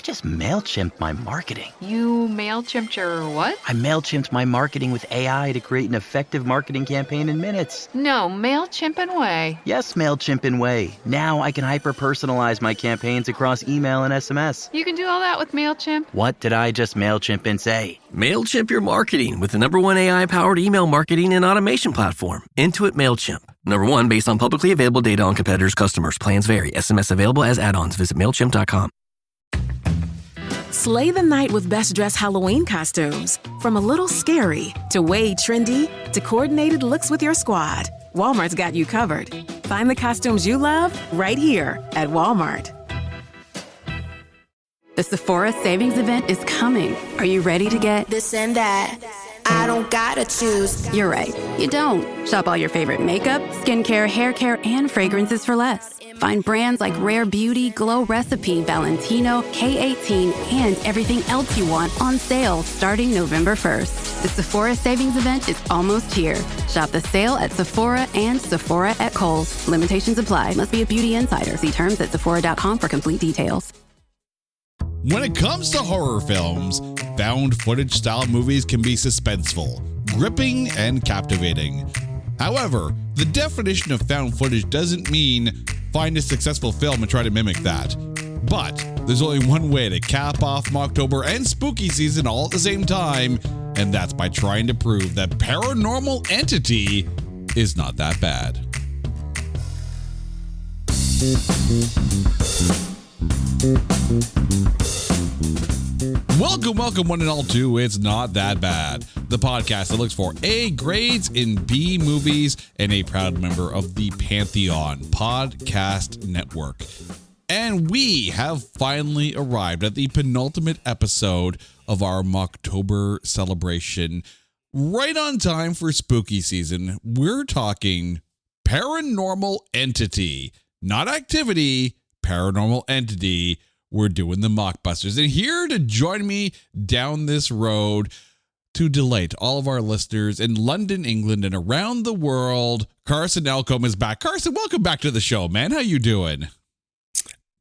just MailChimped my marketing. You MailChimped your what? I MailChimped my marketing with AI to create an effective marketing campaign in minutes. No, MailChimp and Way. Yes, MailChimp in Way. Now I can hyper-personalize my campaigns across email and SMS. You can do all that with MailChimp? What did I just MailChimp and say? MailChimp your marketing with the #1 AI-powered email marketing and automation platform, Intuit MailChimp. #1 based on publicly available data on competitors' customers. Plans vary. SMS available as add-ons. Visit MailChimp.com. Slay the night with best dressed Halloween costumes. From a little scary to way trendy to coordinated looks with your squad, Walmart's got you covered. Find the costumes you love right here at Walmart. The Sephora Savings Event is coming. Are you ready to get this and that? I don't gotta choose. You're right, you don't. Shop all your favorite makeup, skincare, hair care, and fragrances for less. Find brands like Rare Beauty, Glow Recipe, Valentino, K18, and everything else you want on sale starting November 1st. The Sephora Savings Event is almost here. Shop the sale at Sephora and Sephora at Kohl's. Limitations apply. Must be a beauty insider. See terms at Sephora.com for complete details. When it comes to horror films, found footage style movies can be suspenseful, gripping, and captivating. However, the definition of found footage doesn't mean find a successful film and try to mimic that. But there's only one way to cap off Mocktober and spooky season all at the same time, and that's by trying to prove that Paranormal Entity is not that bad. Welcome one and all to It's Not That Bad, the podcast that looks for A grades in B movies and a proud member of the Pantheon Podcast Network. And we have finally arrived at the penultimate episode of our Mocktober celebration. Right on time for spooky season, we're talking Paranormal Entity, not Activity, Paranormal Entity. We're doing the Mockbusters. And here to join me down this road to delight all of our listeners in London, England, and around the world, Carson Elcombe is back. Carson, welcome back to the show, man. How you doing?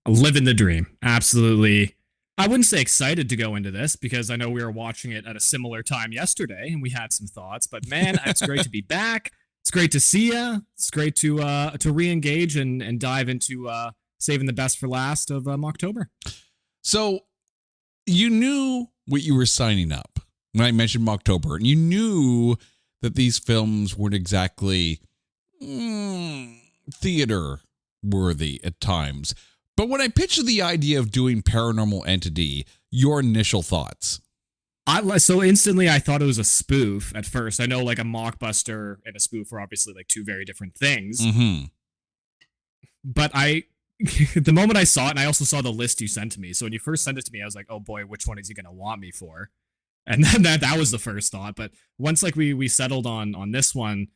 Living the dream. Absolutely. I wouldn't say excited to go into this because I know we were watching it at a similar time yesterday and we had some thoughts, but man, it's great to be back. It's great to see you. It's great to re-engage and dive into saving the best for last of Mocktober. So you knew what you were signing up when I mentioned Mocktober, and you knew that these films weren't exactly theater worthy at times. But when I pitched the idea of doing Paranormal Entity, your initial thoughts? So instantly I thought it was a spoof at first. I know like a mockbuster and a spoof are obviously like two very different things. Mm-hmm. But the moment I saw it, and I also saw the list you sent to me. So when you first sent it to me, I was like, oh boy, which one is he going to want me for? And then that was the first thought. But once like we settled on this one,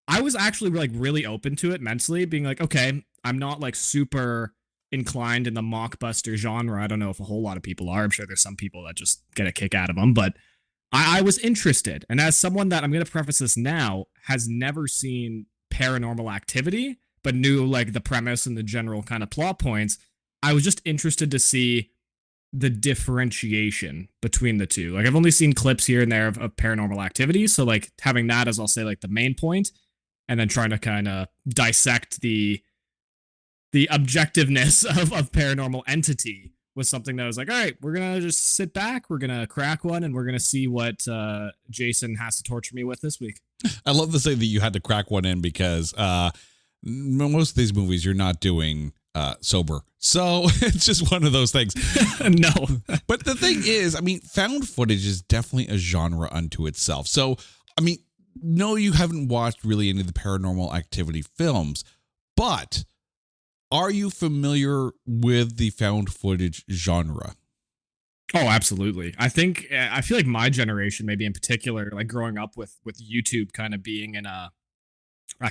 I was actually like really open to it mentally, being like, okay, I'm not like super inclined in the mockbuster genre. I don't know if a whole lot of people are. I'm sure there's some people that just get a kick out of them, but I was interested. And as someone that, I'm going to preface this now, has never seen Paranormal Activity, but knew like the premise and the general kind of plot points, I was just interested to see the differentiation between the two. Like I've only seen clips here and there of Paranormal Activity. So like having that as, I'll say, like the main point, and then trying to kind of dissect the objectiveness of Paranormal Entity was something that I was like, all right, we're going to just sit back. We're going to crack one and we're going to see what Jason has to torture me with this week. I love to say that you had to crack one in because most of these movies you're not doing sober. So it's just one of those things. No. But the thing is, I mean, found footage is definitely a genre unto itself. So, I mean, no, you haven't watched really any of the Paranormal Activity films, but are you familiar with the found footage genre? Oh, absolutely. I feel like my generation, maybe in particular, like growing up with YouTube kind of being in a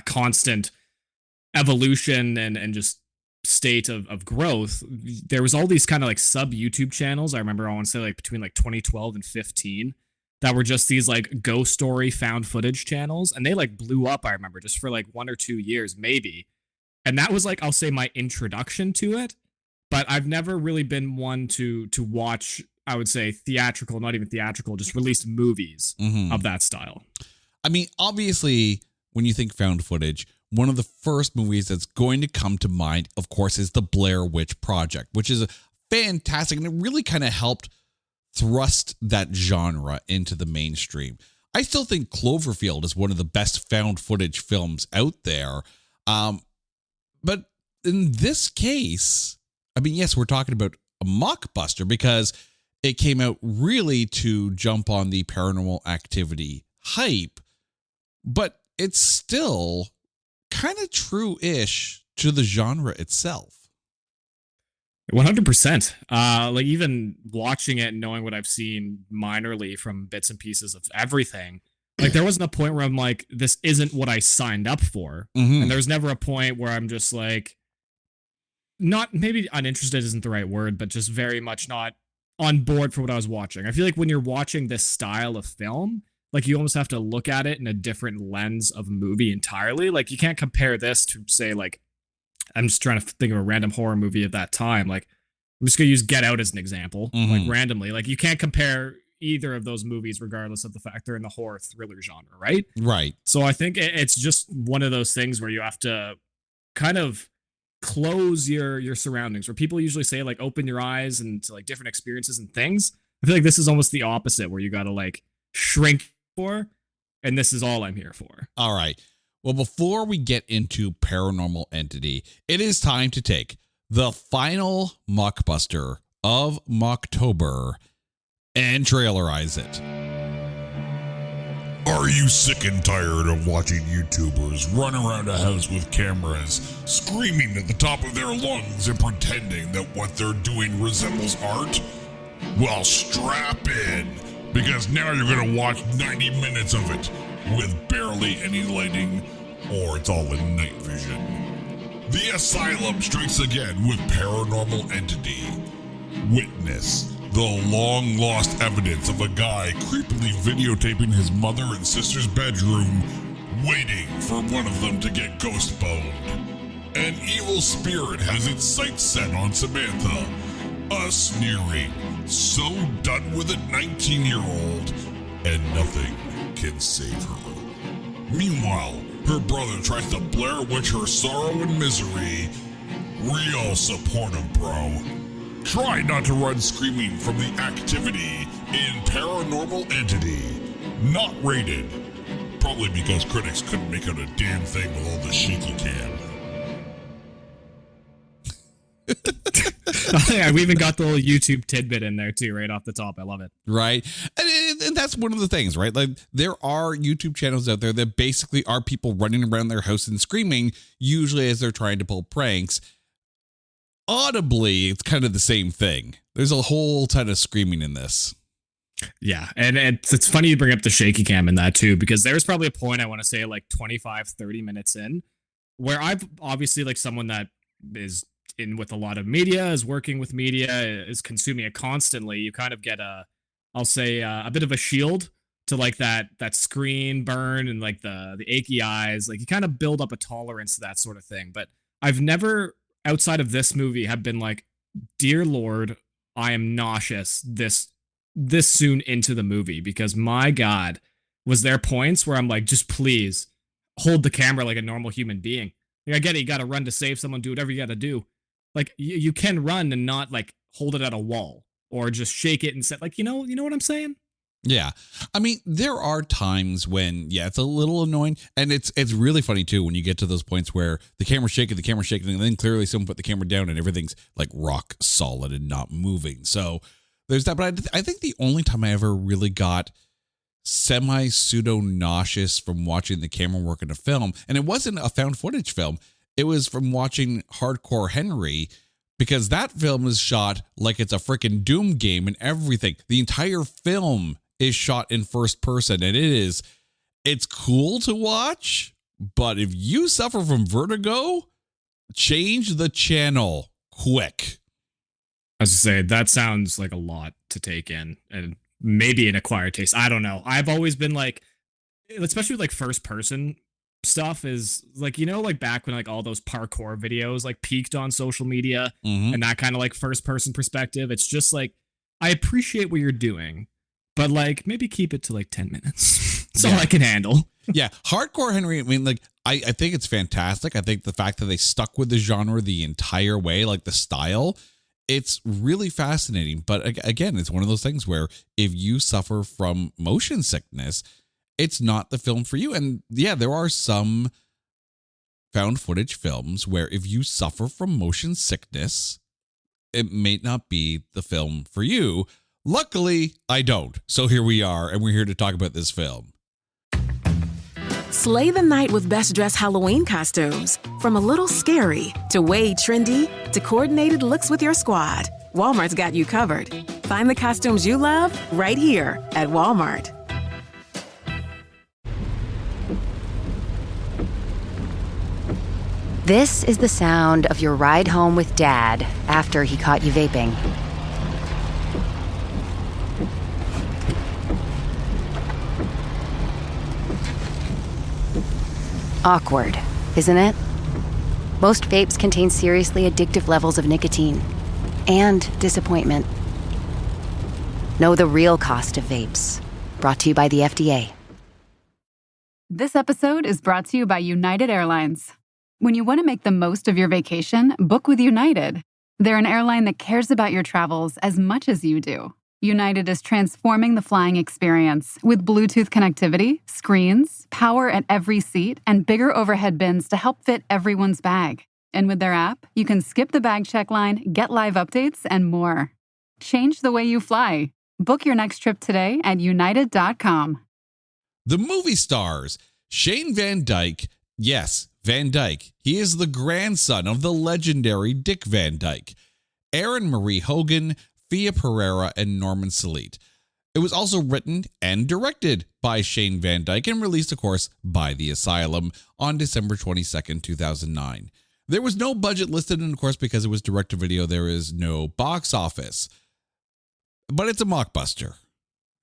constant evolution and just state of growth, there was all these kind of like sub YouTube channels. I remember, I want to say like between like 2012 and 15 that were just these like ghost story found footage channels. And they like blew up, I remember, just for like 1 or 2 years, maybe. And that was like, I'll say, my introduction to it. but I've never really been one to watch, I would say, theatrical, not even theatrical, just released movies of that style. I mean, obviously, when you think found footage, one of the first movies that's going to come to mind, of course, is the Blair Witch Project, which is fantastic. And it really kind of helped thrust that genre into the mainstream. I still think Cloverfield is one of the best found footage films out there. But in this case, I mean, yes, we're talking about a mockbuster because it came out really to jump on the Paranormal Activity hype, but it's still kind of true-ish to the genre itself. 100%. Like even watching it and knowing what I've seen minorly from bits and pieces of everything, like there wasn't a point where I'm like, this isn't what I signed up for. And there's never a point where I'm just like, not, maybe uninterested isn't the right word, but just very much not on board for what I was watching. I feel like when you're watching this style of film, like you almost have to look at it in a different lens of movie entirely. Like you can't compare this to, say, like, I'm just trying to think of a random horror movie of that time. Like I'm just gonna use Get Out as an example, like randomly. Like you can't compare either of those movies regardless of the fact they're in the horror thriller genre, right? Right. So I think it's just one of those things where you have to kind of close your surroundings, where people usually say like open your eyes and to like different experiences and things. I feel like this is almost the opposite, where you got to like shrink for, and this is all I'm here for. All right. Well, before we get into Paranormal Entity, it is time to take the final mockbuster of Mocktober and trailerize it. Are you sick and tired of watching YouTubers run around a house with cameras, screaming at the top of their lungs and pretending that what they're doing resembles art? Well, strap in, because now you're going to watch 90 minutes of it with barely any lighting, or it's all in night vision. The Asylum strikes again with Paranormal Entity. Witness the long-lost evidence of a guy creepily videotaping his mother and sister's bedroom, waiting for one of them to get ghost-boned. An evil spirit has its sights set on Samantha, a sneering, so done with it 19-year-old, and nothing can save her. Meanwhile, her brother tries to Blair Witch her sorrow and misery. Real supportive, bro. Try not to run screaming from the activity in Paranormal Entity. Not rated. Probably because critics couldn't make out a damn thing with all the shaky cam. Yeah, we even got the little YouTube tidbit in there too, right off the top. I love it. Right. And that's one of the things, right? Like there are YouTube channels out there that basically are people running around their house and screaming, usually as they're trying to pull pranks. Audibly, it's kind of the same thing. There's a whole ton of screaming in this. Yeah, and it's funny you bring up the shaky cam in that too, because there's probably a point, I want to say like 25-30 minutes in, where I've obviously, like someone that is in with a lot of media, is working with media, is consuming it constantly, you kind of get I'll say a bit of a shield to like that screen burn and like the achy eyes. Like you kind of build up a tolerance to that sort of thing. But I've never, outside of this movie, have been like, dear Lord, I am nauseous this soon into the movie, because my God, was there points where I'm like, just please hold the camera like a normal human being. Like, I get it, you got to run to save someone, do whatever you got to do. Like you can run and not like hold it at a wall or just shake it and set, like, you know what I'm saying? Yeah. I mean, there are times when, yeah, it's a little annoying. And it's really funny, too, when you get to those points where the camera's shaking, and then clearly someone put the camera down and everything's like rock solid and not moving. So there's that. But I think the only time I ever really got semi-pseudo nauseous from watching the camera work in a film, and it wasn't a found footage film, it was from watching Hardcore Henry, because that film is shot like it's a freaking Doom game and everything. The entire film is shot in first person, and it's cool to watch, but if you suffer from vertigo, change the channel quick. I was to say, that sounds like a lot to take in, and maybe an acquired taste. I don't know. I've always been like, especially with like first person stuff is like, like back when like all those parkour videos like peaked on social media Mhm. and that kind of like first person perspective. It's just like, I appreciate what you're doing, but like maybe keep it to like 10 minutes. That's all I can handle. Yeah, hardcore Henry. I mean, like, I think it's fantastic. I think the fact that they stuck with the genre the entire way, like the style, it's really fascinating. But again, it's one of those things where if you suffer from motion sickness, it's not the film for you. And yeah, there are some found footage films where if you suffer from motion sickness, it may not be the film for you. Luckily, I don't. So here we are, and we're here to talk about this film. Slay the night with best dressed Halloween costumes. From a little scary to way trendy to coordinated looks with your squad, Walmart's got you covered. Find the costumes you love right here at Walmart. This is the sound of your ride home with Dad after he caught you vaping. Awkward, isn't it? Most vapes contain seriously addictive levels of nicotine and disappointment. Know the real cost of vapes. Brought to you by the FDA. This episode is brought to you by United Airlines. When you want to make the most of your vacation, book with United. They're an airline that cares about your travels as much as you do. United is transforming the flying experience with Bluetooth connectivity, screens, power at every seat, and bigger overhead bins to help fit everyone's bag. And with their app, you can skip the bag check line, get live updates, and more. Change the way you fly. Book your next trip today at united.com. The movie stars Shane Van Dyke. Yes, Van Dyke. He is the grandson of the legendary Dick Van Dyke. Erin Marie Hogan, Fia Pereira, and Norman Salit. It was also written and directed by Shane Van Dyke and released, of course, by The Asylum on December 22nd, 2009. There was no budget listed, and of course, because it was direct-to-video, there is no box office. But it's a mockbuster.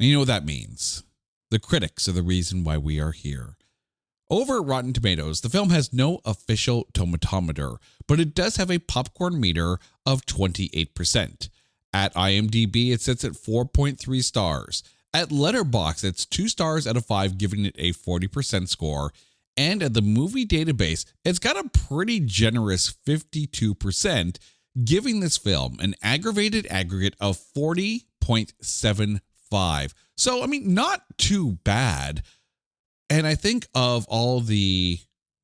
And you know what that means. The critics are the reason why we are here. Over at Rotten Tomatoes, the film has no official tomatometer, but it does have a popcorn meter of 28%. At IMDb, it sits at 4.3 stars. At Letterboxd, it's 2 stars out of 5, giving it a 40% score. And at the movie database, it's got a pretty generous 52%, giving this film an aggregate of 40.75. So, I mean, not too bad. And I think of all the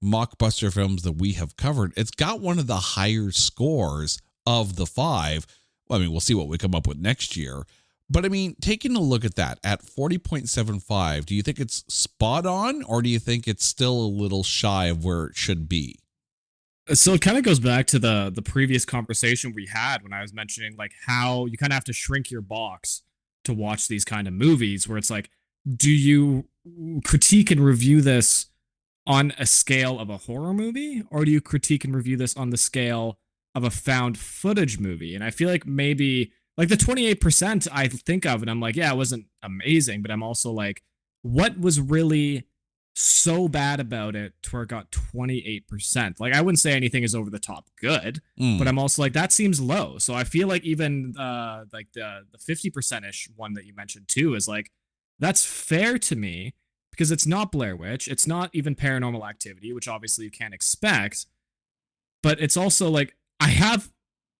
mockbuster films that we have covered, it's got one of the higher scores of the 5. Well, I mean, we'll see what we come up with next year. But I mean, taking a look at that at 40.75, do you think it's spot on, or do you think it's still a little shy of where it should be? So it kind of goes back to the previous conversation we had when I was mentioning like how you kind of have to shrink your box to watch these kind of movies, where it's like, do you critique and review this on a scale of a horror movie, or do you critique and review this on the scale of a found footage movie? And I feel like maybe like the 28% I think of, and I'm like, yeah, it wasn't amazing, but I'm also like, what was really so bad about it to where it got 28%? Like, I wouldn't say anything is over the top good, but I'm also like, that seems low. So I feel like even like the 50%-ish one that you mentioned too is like, that's fair to me, because it's not Blair Witch, it's not even Paranormal Activity, which obviously you can't expect, but it's also like, I have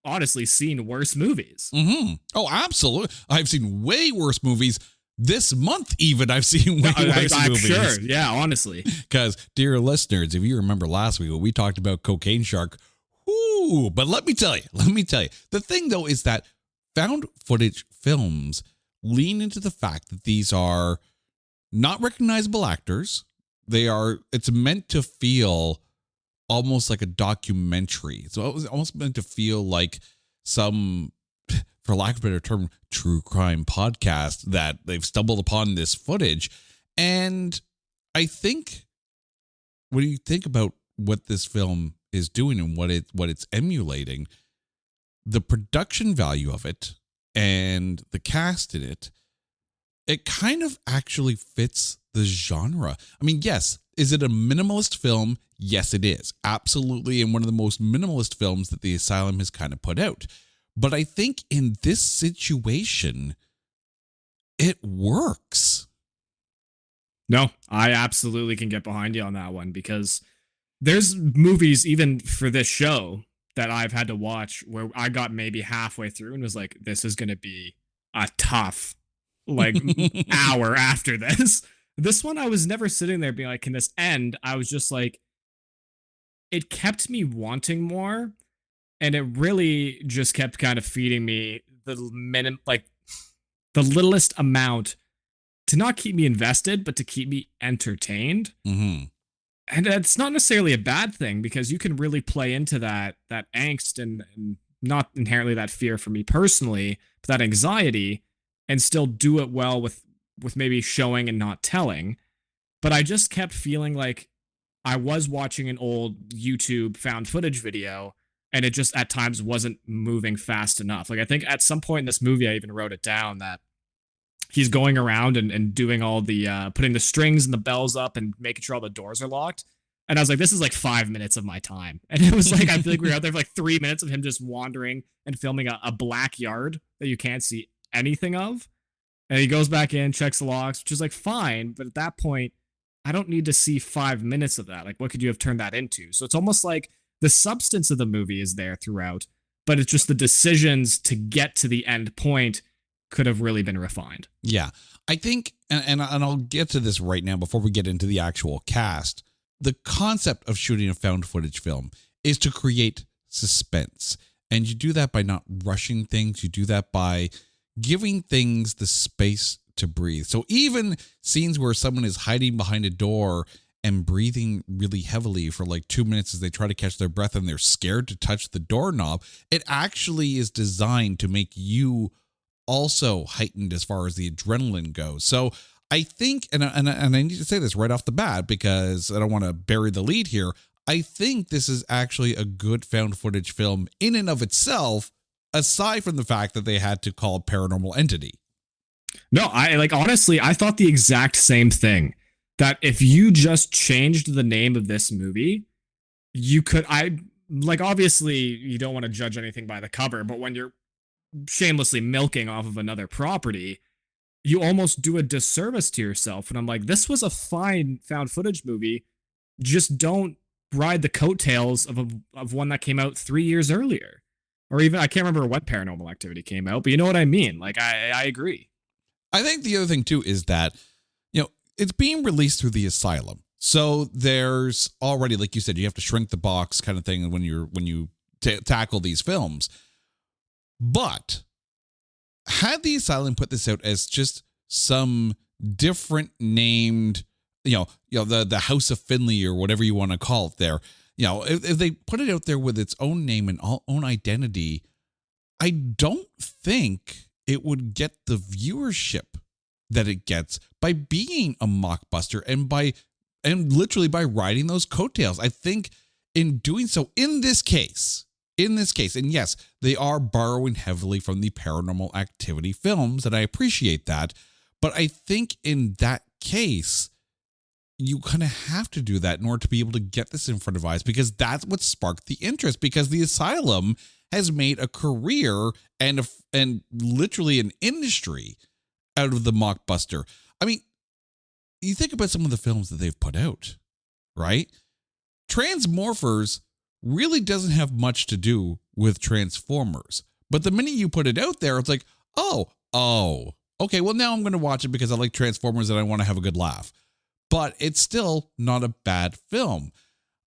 honestly seen worse movies. Mm-hmm. Oh, absolutely. I've seen way worse movies. This month, even, I've seen way worse I'm movies. sure. Yeah, honestly. Because, dear listeners, if you remember last week when we talked about Cocaine Shark, whoo, but let me tell you, the thing, though, is that found footage films lean into the fact that these are not recognizable actors. It's meant to feel almost like a documentary. So it was almost meant to feel like some, for lack of a better term, true crime podcast that they've stumbled upon this footage. And I think when you think about what this film is doing and what it's emulating, the production value of it and the cast in it, it kind of actually fits the genre. I mean, yes, Is it a minimalist film? Yes, it is. Absolutely. And one of the most minimalist films that the Asylum has kind of put out. But I think in this situation, it works. No, I absolutely can get behind you on that one, because there's movies even for this show that I've had to watch where I got maybe halfway through and was like, this is going to be a tough like hour after this. This one, I was never sitting there being like, can this end? I was just like, it kept me wanting more. And it really just kept kind of feeding me the the littlest amount to not keep me invested, but to keep me entertained. Mm-hmm. And it's not necessarily a bad thing, because you can really play into that angst and not inherently that fear for me personally, but that anxiety, and still do it well with maybe showing and not telling. But I just kept feeling like I was watching an old YouTube found footage video, and it just at times wasn't moving fast enough. Like, I think at some point in this movie, I even wrote it down that he's going around and doing all the putting the strings and the bells up and making sure all the doors are locked. And I was like, this is like 5 minutes of my time. And it was like, I feel like we were out there for like 3 minutes of him just wandering and filming a black yard that you can't see anything of. And he goes back in, checks the locks, which is like fine. But at that point, I don't need to see 5 minutes of that. Like, what could you have turned that into? So it's almost like the substance of the movie is there throughout, but it's just the decisions to get to the end point could have really been refined. Yeah, I think, and I'll get to this right now before we get into the actual cast. The concept of shooting a found footage film is to create suspense. And you do that by not rushing things. You do that by giving things the space to breathe. So even scenes where someone is hiding behind a door and breathing really heavily for like 2 minutes as they try to catch their breath and they're scared to touch the doorknob, it actually is designed to make you also heightened as far as the adrenaline goes. So I think, and I need to say this right off the bat because I don't want to bury the lead here, I think this is actually a good found footage film in and of itself, aside from the fact that they had to call it Paranormal Entity. No, honestly, I thought the exact same thing. That if you just changed the name of this movie, you could, obviously you don't want to judge anything by the cover, but when you're shamelessly milking off of another property, you almost do a disservice to yourself. And I'm like, this was a fine found footage movie. Just don't ride the coattails of one that came out 3 years earlier. Or even, I can't remember what Paranormal Activity came out, but you know what I mean? Like, I agree. I think the other thing too is that, it's being released through the Asylum. So there's already, like you said, you have to shrink the box kind of thing when you tackle these films. But had the Asylum put this out as just some different named, the House of Finley or whatever you want to call it there, if they put it out there with its own name and own identity, I don't think it would get the viewership that it gets by being a mockbuster and literally by riding those coattails. I think in doing so in this case, and yes, they are borrowing heavily from the Paranormal Activity films, and I appreciate that. But I think in that case, you kind of have to do that in order to be able to get this in front of eyes, because that's what sparked the interest, because the Asylum has made a career and literally an industry out of the mockbuster. I mean, you think about some of the films that they've put out, right? Transmorphers really doesn't have much to do with Transformers. But the minute you put it out there, it's like, oh, okay, well, now I'm going to watch it because I like Transformers and I want to have a good laugh. But it's still not a bad film.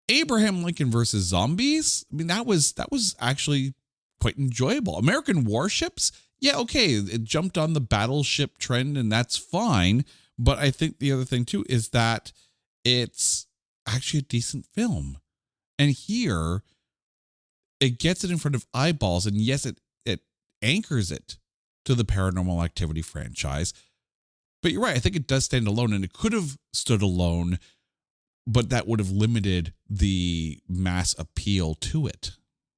Abraham Lincoln versus Zombies, I mean, that was actually quite enjoyable. American Warships, yeah, okay, it jumped on the battleship trend and that's fine. But I think the other thing too is that it's actually a decent film. And here, it gets it in front of eyeballs. And yes, it anchors it to the Paranormal Activity franchise. But you're right, I think it does stand alone, and it could have stood alone, but that would have limited the mass appeal to it.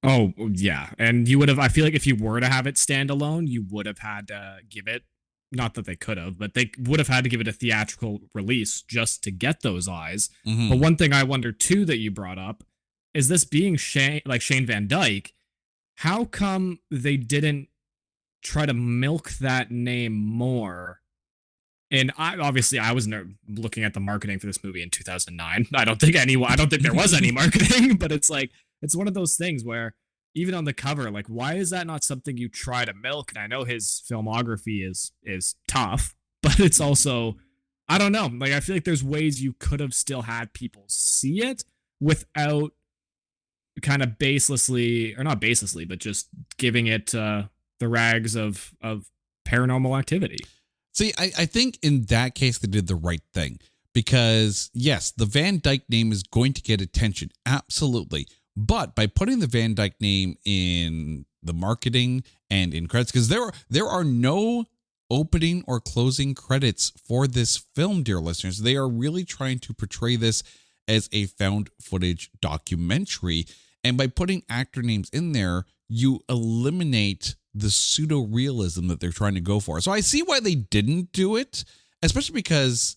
Oh, yeah. And you would have, I feel like if you were to have it stand alone, you would have had to give it not that they could have, but they would have had to give it a theatrical release just to get those eyes. Mhm. But one thing I wonder too that you brought up is this being Shane Van Dyke. How come they didn't try to milk that name more? And I wasn't looking at the marketing for this movie in 2009. I don't think there was any marketing, but it's like, it's one of those things where even on the cover, like, why is that not something you try to milk? And I know his filmography is tough, but it's also, I don't know. Like, I feel like there's ways you could have still had people see it without kind of baselessly, or not baselessly, but just giving it the rags of Paranormal Activity. See, I think in that case, they did the right thing because, yes, the Van Dyke name is going to get attention. Absolutely. But by putting the Van Dyke name in the marketing and in credits, because there are no opening or closing credits for this film, dear listeners. They are really trying to portray this as a found footage documentary. And by putting actor names in there, you eliminate the pseudo realism that they're trying to go for. So I see why they didn't do it, especially because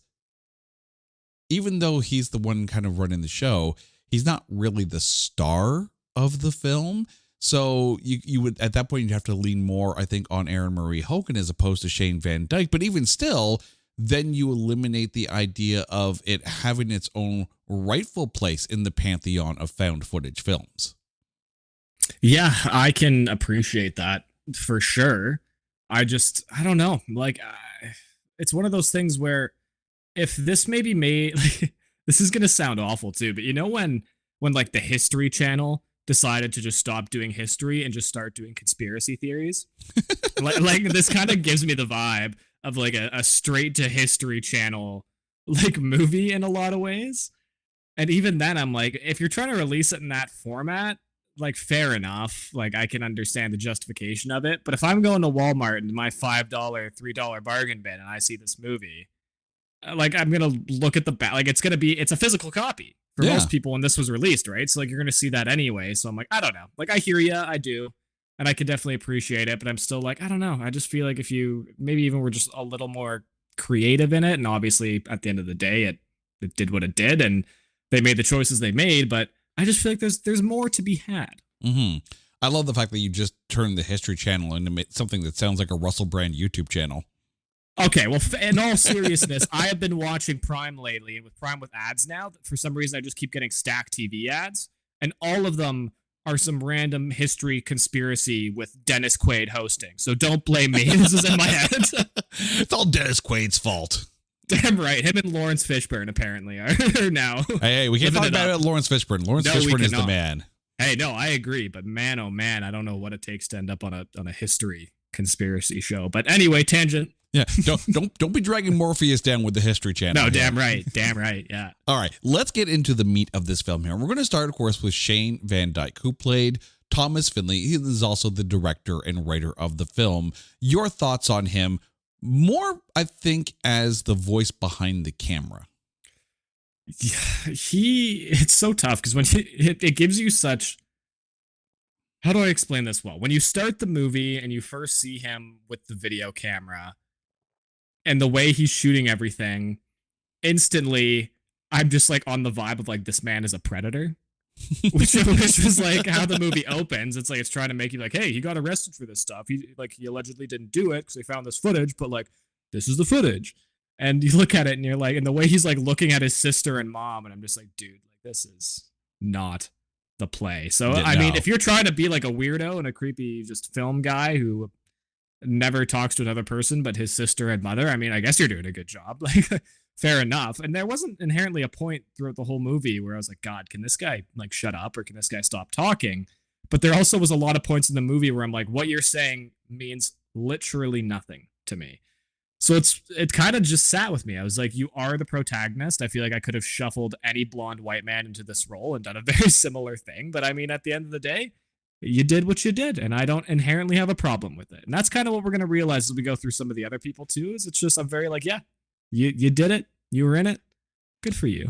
even though he's the one kind of running the show, he's not really the star of the film. So you would, at that point, you'd have to lean more, I think, on Erin Marie Hogan as opposed to Shane Van Dyke. But even still, then you eliminate the idea of it having its own rightful place in the pantheon of found footage films. Yeah, I can appreciate that for sure. I don't know. Like, it's one of those things where if this maybe made, like, this is going to sound awful too, but you know, when like the History Channel decided to just stop doing history and just start doing conspiracy theories, like this kind of gives me the vibe of like a straight to History Channel like movie in a lot of ways. And even then, I'm like, if you're trying to release it in that format, like, fair enough. Like, I can understand the justification of it. But if I'm going to Walmart and my $5, $3 bargain bin and I see this movie, like, I'm going to look at the back. Like, it's a physical copy for most people when this was released, right? So, like, you're going to see that anyway. So I'm like, I don't know. Like, I hear you. I do. And I could definitely appreciate it. But I'm still like, I don't know. I just feel like if you maybe even were just a little more creative in it. And obviously, at the end of the day, it did what it did. And they made the choices they made. But I just feel like there's more to be had. Mm-hmm. I love the fact that you just turned the History Channel into something that sounds like a Russell Brand YouTube channel. Okay, well, in all seriousness, I have been watching Prime lately, and with Prime with ads now, for some reason, I just keep getting Stack TV ads, and all of them are some random history conspiracy with Dennis Quaid hosting. So don't blame me. This is in my head. It's all Dennis Quaid's fault. Damn right. Him and Lawrence Fishburne apparently are now. Hey, we can't talk about Lawrence Fishburne. Lawrence Fishburne is the man. Hey, no, I agree. But man, oh man, I don't know what it takes to end up on a history conspiracy show. But anyway, tangent. Yeah, don't be dragging Morpheus down with the History Channel. No, damn right. Yeah. All right, let's get into the meat of this film here. We're going to start, of course, with Shane Van Dyke, who played Thomas Finley. He is also the director and writer of the film. Your thoughts on him? More, I think, as the voice behind the camera. Yeah, it's so tough because when it gives you such, how do I explain this well? When you start the movie and you first see him with the video camera and the way he's shooting everything, instantly I'm just like on the vibe of like, this man is a predator. which was like how the movie opens. It's like it's trying to make you like, hey, he got arrested for this stuff. He allegedly didn't do it because they found this footage, but like, this is the footage. And you look at it and you're like, and the way he's like looking at his sister and mom, and I'm just like, dude, like, this is not the play. So I mean, if you're trying to be like a weirdo and a creepy just film guy who never talks to another person but his sister and mother, I mean, I guess you're doing a good job. Like, fair enough. And there wasn't inherently a point throughout the whole movie where I was like, God, can this guy like shut up, or can this guy stop talking? But there also was a lot of points in the movie where I'm like, what you're saying means literally nothing to me. So it kind of just sat with me. I was like, you are the protagonist. I feel like I could have shuffled any blonde white man into this role and done a very similar thing. But I mean, at the end of the day, you did what you did, and I don't inherently have a problem with it. And that's kind of what we're going to realize as we go through some of the other people too, is it's just, I'm very like, yeah, you did it. You were in it. Good for you.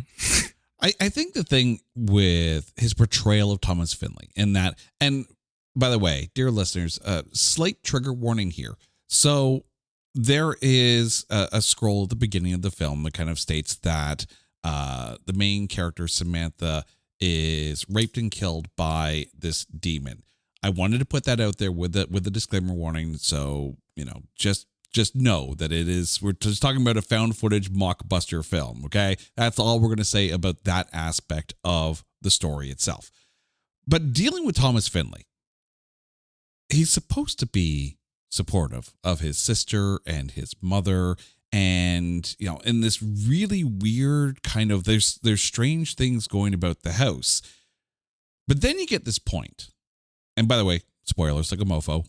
I think the thing with his portrayal of Thomas Finley in that, and by the way, dear listeners, slight trigger warning here. So there is a scroll at the beginning of the film that kind of states that the main character, Samantha, is raped and killed by this demon. I wanted to put that out there with the disclaimer warning. So, just know that we're just talking about a found footage mockbuster film. Okay. That's all we're going to say about that aspect of the story itself. But dealing with Thomas Finley, he's supposed to be supportive of his sister and his mother. And, in this really weird kind of, there's strange things going about the house. But then you get this point, and by the way, spoilers like a mofo.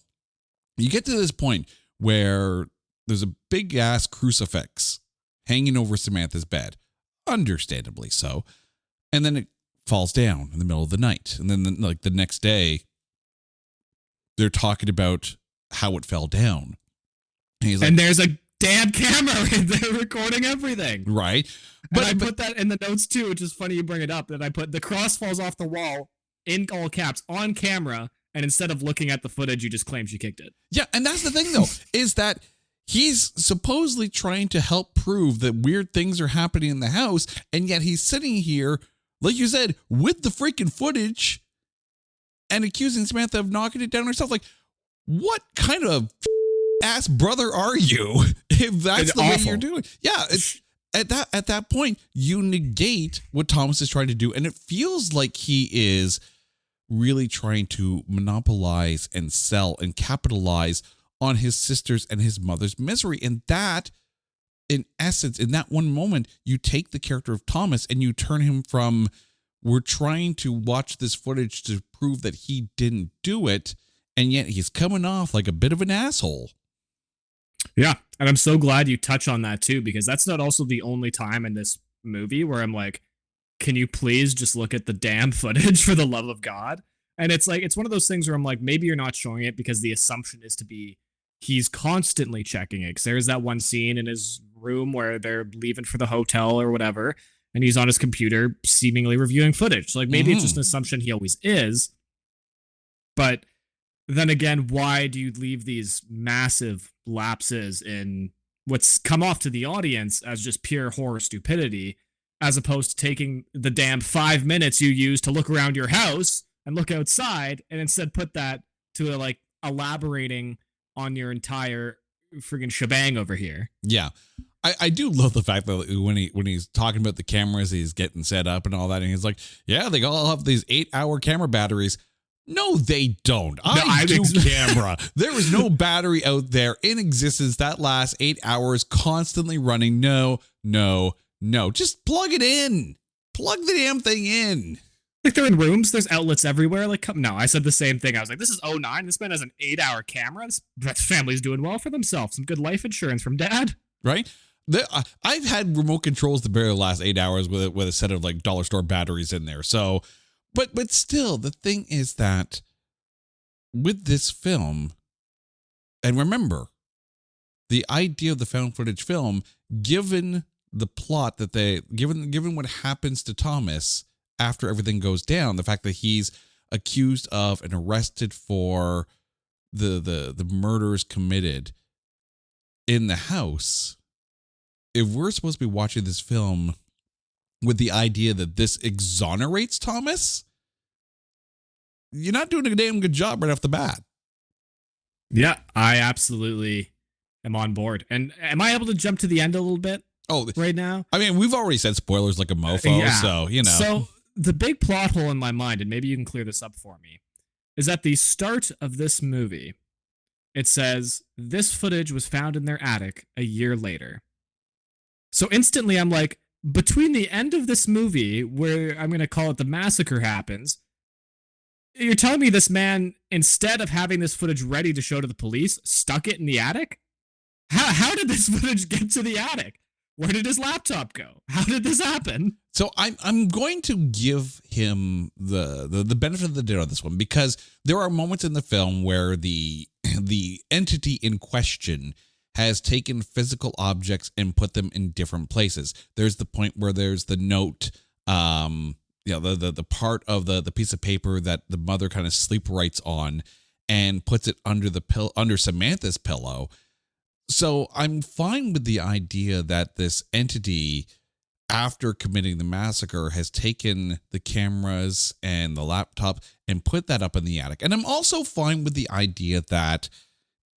You get to this point where there's a big ass crucifix hanging over Samantha's bed, understandably so. And then it falls down in the middle of the night. And then the next day, they're talking about how it fell down. And there's a damn camera in there recording everything. Right. But I put that in the notes too, which is funny you bring it up, that I put the cross falls off the wall in all caps on camera. And instead of looking at the footage, you just claim she kicked it. Yeah. And that's the thing though, is that he's supposedly trying to help prove that weird things are happening in the house. And yet he's sitting here, like you said, with the freaking footage and accusing Samantha of knocking it down herself. Like, what kind of ass brother are you if that's it's the awful. way you're doing? Yeah, it's at that point you negate what Thomas is trying to do, and it feels like he is really trying to monopolize and sell and capitalize on his sister's and his mother's misery. And that, in essence, in that one moment, you take the character of Thomas and you turn him from, we're trying to watch this footage to prove that he didn't do it, and yet he's coming off like a bit of an asshole. Yeah, and I'm so glad you touch on that too, because that's not also the only time in this movie where I'm like, can you please just look at the damn footage for the love of God? And it's like, it's one of those things where I'm like, maybe you're not showing it because the assumption is to be he's constantly checking it. Because there's that one scene in his room where they're leaving for the hotel or whatever, and he's on his computer seemingly reviewing footage. So like maybe it's just an assumption he always is. But then again, why do you leave these massive lapses in what's come off to the audience as just pure horror stupidity, as opposed to taking the damn 5 minutes you use to look around your house and look outside, and instead put that to elaborating on your entire friggin' shebang over here. Yeah. I do love the fact that when he's talking about the cameras, he's getting set up and all that, and he's like, yeah, they all have these 8-hour camera batteries. No, they don't. I do camera. There is no battery out there in existence that lasts 8 hours constantly running. No. Just plug it in. Plug the damn thing in. Like they're in rooms. There's outlets everywhere. Like, no, I said the same thing. I was like, this is 09. This man has an 8-hour camera. That family's doing well for themselves. Some good life insurance from dad. Right? I've had remote controls that barely last 8 hours with a set of like dollar store batteries in there. So, but still, the thing is that with this film, and remember, the idea of the found footage film, given the plot that given what happens to Thomas after everything goes down, the fact that he's accused of and arrested for the murders committed in the house, if we're supposed to be watching this film with the idea that this exonerates Thomas, you're not doing a damn good job right off the bat. Yeah, I absolutely am on board. And am I able to jump to the end a little bit? Right now? I mean, we've already said spoilers like a mofo, so, So the big plot hole in my mind, and maybe you can clear this up for me, is at the start of this movie, it says, this footage was found in their attic a year later. So instantly I'm like, between the end of this movie, where I'm going to call it the massacre happens, you're telling me this man, instead of having this footage ready to show to the police, stuck it in the attic? How did this footage get to the attic? Where did his laptop go? How did this happen? So I'm going to give him the benefit of the doubt on this one, because there are moments in the film where the entity in question has taken physical objects and put them in different places. There's the point where there's the note, the part of the piece of paper that the mother kind of sleep writes on and puts it under under Samantha's pillow. So I'm fine with the idea that this entity, after committing the massacre, has taken the cameras and the laptop and put that up in the attic. And I'm also fine with the idea that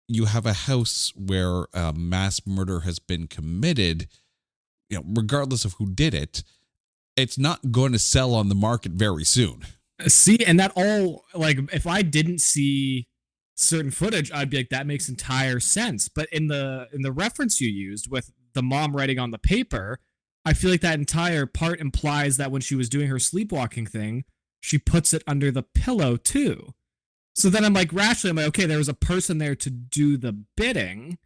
you have a house where a mass murder has been committed, regardless of who did it. It's not going to sell on the market very soon. See, and that all, like, if I didn't see certain footage, I'd be like, that makes entire sense. But in the reference you used with the mom writing on the paper, I feel like that entire part implies that when she was doing her sleepwalking thing, she puts it under the pillow too. So then I'm like, rationally, I'm like, okay, there was a person there to do the bidding.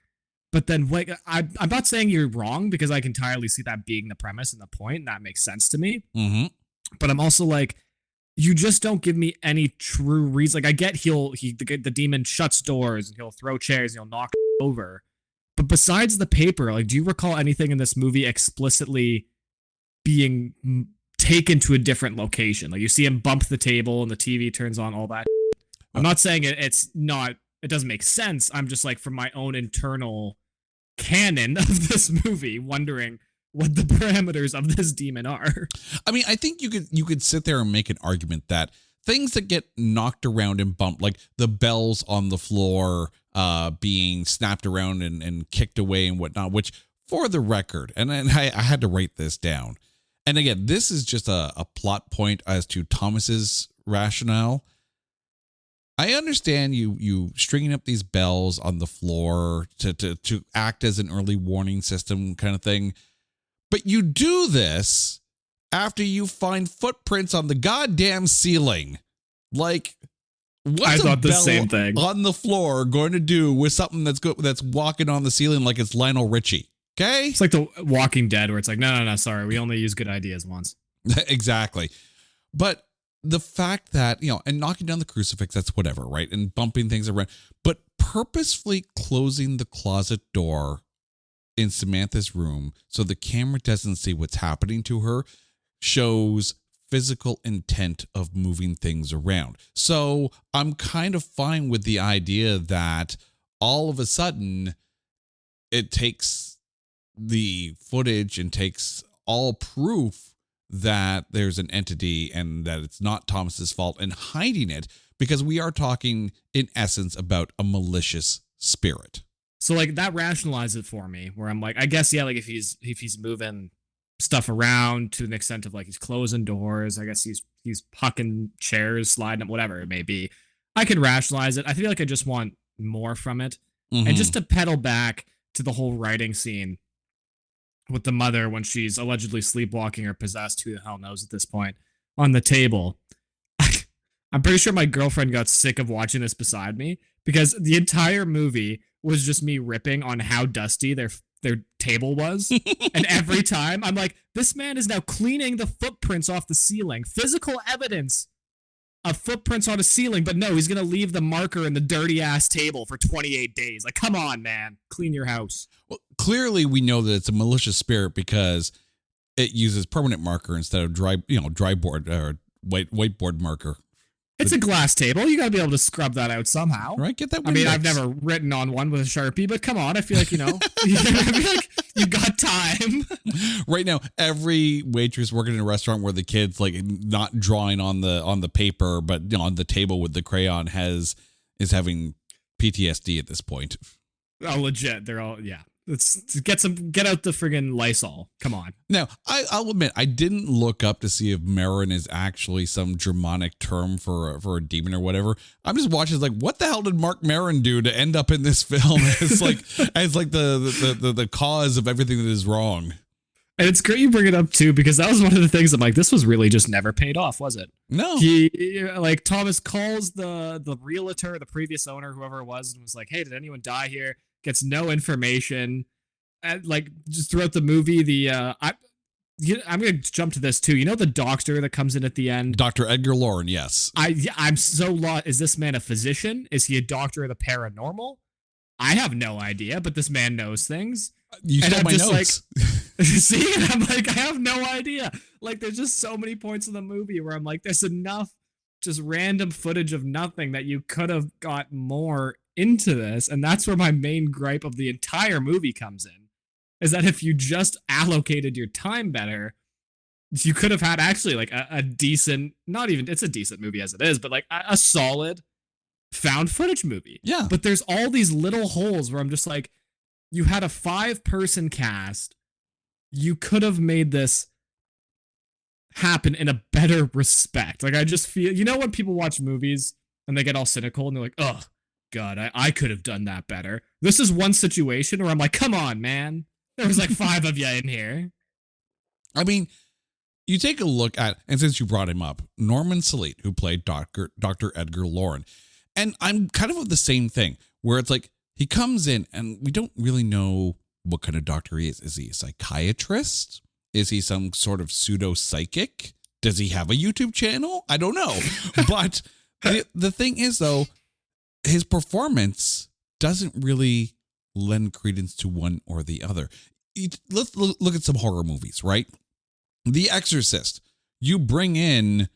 But then, like, I'm not saying you're wrong, because I can entirely see that being the premise and the point, and that makes sense to me. Mm-hmm. But I'm also like, you just don't give me any true reason. Like, I get the demon shuts doors and he'll throw chairs and he'll knock over. But besides the paper, like, do you recall anything in this movie explicitly being taken to a different location? Like, you see him bump the table and the TV turns on, all that. I'm not saying it doesn't make sense. I'm just like, from my own internal canon of this movie, wondering what the parameters of this demon are. I mean, I think you could sit there and make an argument that things that get knocked around and bumped, like the bells on the floor being snapped around and kicked away and whatnot, which, for the record, and I had to write this down. And again, this is just a plot point as to Thomas's rationale. I understand you stringing up these bells on the floor to act as an early warning system kind of thing. But you do this after you find footprints on the goddamn ceiling. Like, what's I thought a the bell same thing on the floor going to do with something that's walking on the ceiling like it's Lionel Richie? Okay? It's like the Walking Dead, where it's like, no, sorry, we only use good ideas once. Exactly. But the fact that, and knocking down the crucifix, that's whatever, right? And bumping things around. But purposefully closing the closet door in Samantha's room so the camera doesn't see what's happening to her shows physical intent of moving things around. So I'm kind of fine with the idea that all of a sudden it takes the footage and takes all proof that there's an entity and that it's not Thomas's fault, and hiding it, because we are talking in essence about a malicious spirit. So, like, that rationalizes it for me, where I'm like, I guess, yeah, like, if he's moving stuff around to an extent of, like, he's closing doors, I guess he's hucking chairs, sliding them, whatever it may be, I can rationalize it. I feel like I just want more from it. Mm-hmm. And just to pedal back to the whole writing scene with the mother when she's allegedly sleepwalking or possessed, who the hell knows at this point, on the table. I'm pretty sure my girlfriend got sick of watching this beside me, because the entire movie was just me ripping on how dusty their table was. And every time I'm like, this man is now cleaning the footprints off the ceiling. Physical evidence of footprints on a ceiling, but no, he's going to leave the marker in the dirty ass table for 28 days. Like, come on, man, clean your house. Well, clearly we know that it's a malicious spirit because it uses permanent marker instead of dry board or whiteboard marker. It's a glass table. You got to be able to scrub that out somehow. Right? Get that. I mean, I've never written on one with a Sharpie, but come on. I feel like, I feel like you got time. Right now, every waitress working in a restaurant where the kid's like not drawing on the paper, but on the table with the crayon is having PTSD at this point. Oh, legit. They're all, yeah. Let's get out the friggin' Lysol. Come on. Now, I'll admit, I didn't look up to see if Marin is actually some Germanic term for a demon or whatever. I'm just watching, like, what the hell did Mark Maron do to end up in this film as the cause of everything that is wrong? And it's great you bring it up too, because that was one of the things I'm like, this was really just never paid off, was it? No. Thomas calls the realtor, the previous owner, whoever it was, and was like, hey, did anyone die here? Gets no information. And, like, just throughout the movie, I'm gonna jump to this too. You know the doctor that comes in at the end, Dr. Edgar Lauren. Yes. I'm so lost. Is this man a physician? Is he a doctor of the paranormal? I have no idea, but this man knows things. You stole my notes. Like, see, and I'm like, I have no idea. Like, there's just so many points in the movie where I'm like, there's enough just random footage of nothing that you could have got more into this, and that's where my main gripe of the entire movie comes in, is that if you just allocated your time better, you could have had actually like a decent, not even, it's a decent movie as it is, but like a solid found footage movie. Yeah. But there's all these little holes where I'm just like, you had a 5-person cast. You could have made this happen in a better respect. Like, I just feel, you know, when people watch movies and they get all cynical and they're like, oh, God, I could have done that better. This is one situation where I'm like, come on, man. There was like 5 of you in here. I mean, you take a look at, and since you brought him up, Norman Salit, who played Dr. Edgar Lauren. And I'm kind of the same thing, where it's like, he comes in and we don't really know what kind of doctor he is. Is he a psychiatrist? Is he some sort of pseudo-psychic? Does he have a YouTube channel? I don't know. But the thing is, though, his performance doesn't really lend credence to one or the other. Let's look at some horror movies, right? The Exorcist. You bring in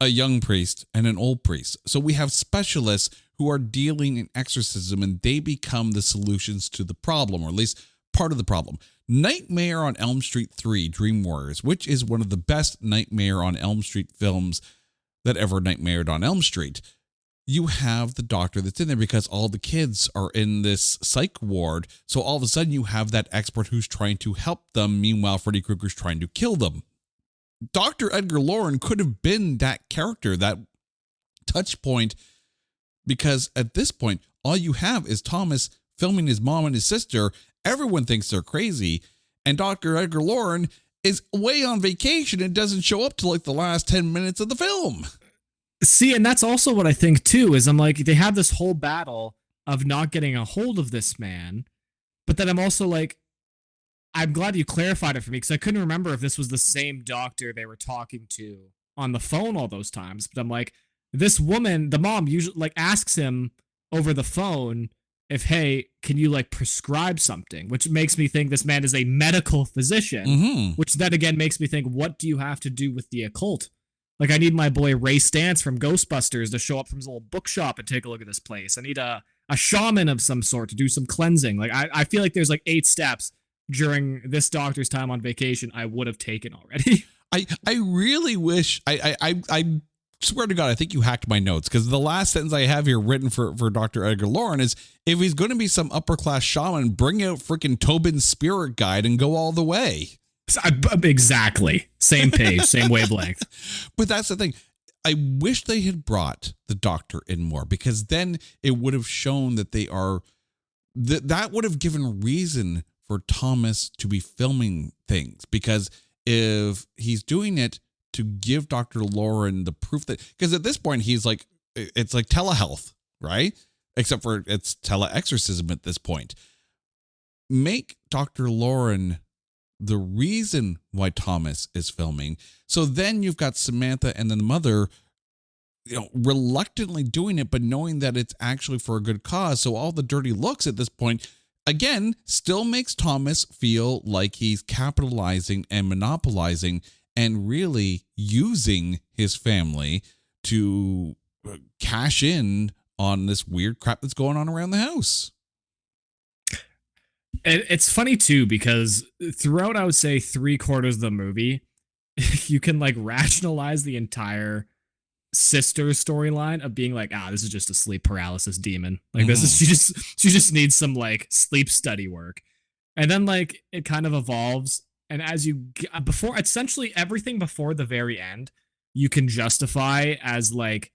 a young priest and an old priest. So we have specialists who are dealing in exorcism, and they become the solutions to the problem, or at least part of the problem. Nightmare on Elm Street 3, Dream Warriors, which is one of the best Nightmare on Elm Street films that ever nightmared on Elm Street. You have the doctor that's in there because all the kids are in this psych ward. So all of a sudden you have that expert who's trying to help them. Meanwhile, Freddy Krueger's trying to kill them. Dr. Edgar Lauren could have been that character, that touch point, because at this point, all you have is Thomas filming his mom and his sister. Everyone thinks they're crazy. And Dr. Edgar Lauren is away on vacation and doesn't show up till like the last 10 minutes of the film. See, and that's also what I think too, is I'm like, they have this whole battle of not getting a hold of this man. But then I'm also like, I'm glad you clarified it for me, because I couldn't remember if this was the same doctor they were talking to on the phone all those times. But I'm like, this woman, the mom, usually like asks him over the phone if, hey, can you like prescribe something? Which makes me think this man is a medical physician, which then again makes me think, what do you have to do with the occult? Like, I need my boy Ray Stantz from Ghostbusters to show up from his little bookshop and take a look at this place. I need a shaman of some sort to do some cleansing. Like, I feel like there's like 8 steps during this doctor's time on vacation I would have taken already. I really wish, I swear to God, I think you hacked my notes, because the last sentence I have here written for Dr. Edgar Lauren is, if he's going to be some upper class shaman, bring out freaking Tobin's spirit guide and go all the way. Exactly. Same page, same wavelength. But that's the thing. I wish they had brought the doctor in more, because then it would have shown that they are, that would have given reason for Thomas to be filming things, because if he's doing it to give Dr. Lauren the proof that, because at this point he's like, it's like telehealth, right? Except for it's tele-exorcism at this point. Make Dr. Lauren the reason why Thomas is filming. So then you've got Samantha and then the mother, reluctantly doing it, but knowing that it's actually for a good cause. So all the dirty looks at this point, again, still makes Thomas feel like he's capitalizing and monopolizing and really using his family to cash in on this weird crap that's going on around the house. It's funny too, because throughout, I would say 3/4 of the movie, you can like rationalize the entire sister storyline of being like, this is just a sleep paralysis demon. Like this is, she just needs some like sleep study work. And then like it kind of evolves. And as you before, essentially everything before the very end, you can justify as like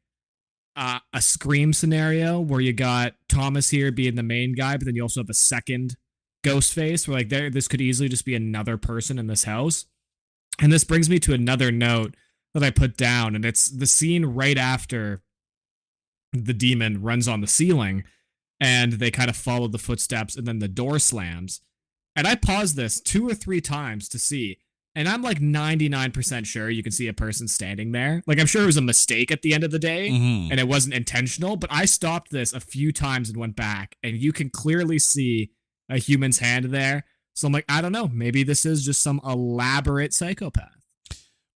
a Scream scenario where you got Thomas here being the main guy, but then you also have a second Ghostface where like this could easily just be another person in this house. And this brings me to another note that I put down, and it's the scene right after the demon runs on the ceiling and they kind of follow the footsteps and then the door slams. And I paused this 2 or 3 times to see, and I'm like 99% sure you can see a person standing there. Like, I'm sure it was a mistake at the end of the day and it wasn't intentional, but I stopped this a few times and went back, and you can clearly see a human's hand there. So I'm like, I don't know, maybe this is just some elaborate psychopath.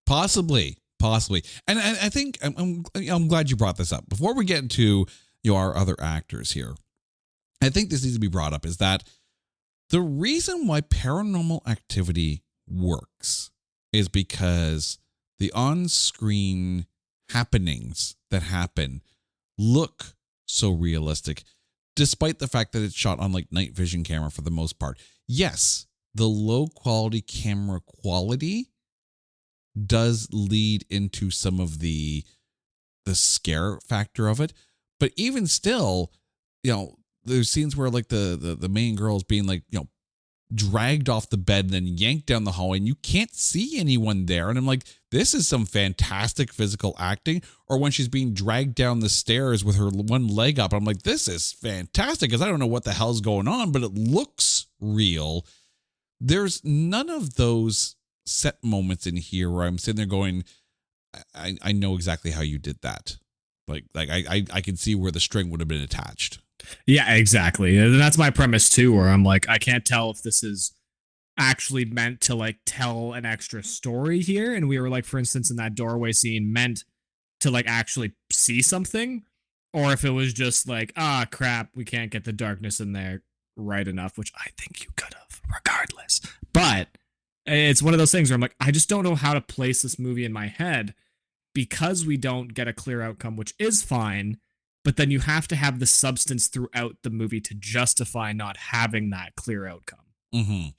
Possibly. And I think I'm glad you brought this up. Before we get into our other actors here, I think this needs to be brought up, is that the reason why Paranormal Activity works is because the on-screen happenings that happen look so realistic, despite the fact that it's shot on like night vision camera for the most part. Yes, the low quality camera quality does lead into some of the scare factor of it, but even still, there's scenes where like the main girl is being like, dragged off the bed and then yanked down the hallway and you can't see anyone there. And I'm like, this is some fantastic physical acting. Or when she's being dragged down the stairs with her one leg up, I'm like, this is fantastic because I don't know what the hell's going on, but it looks real. There's none of those set moments in here where I'm sitting there going, I know exactly how you did that. Like I can see where the string would have been attached. Yeah, exactly. And that's my premise too, where I'm like, I can't tell if this is actually meant to like tell an extra story here. And we were like, for instance, in that doorway scene meant to like actually see something, or if it was just like, crap, we can't get the darkness in there right enough, which I think you could have regardless. But it's one of those things where I'm like, I just don't know how to place this movie in my head because we don't get a clear outcome, which is fine. But then you have to have the substance throughout the movie to justify not having that clear outcome. Mm-hmm.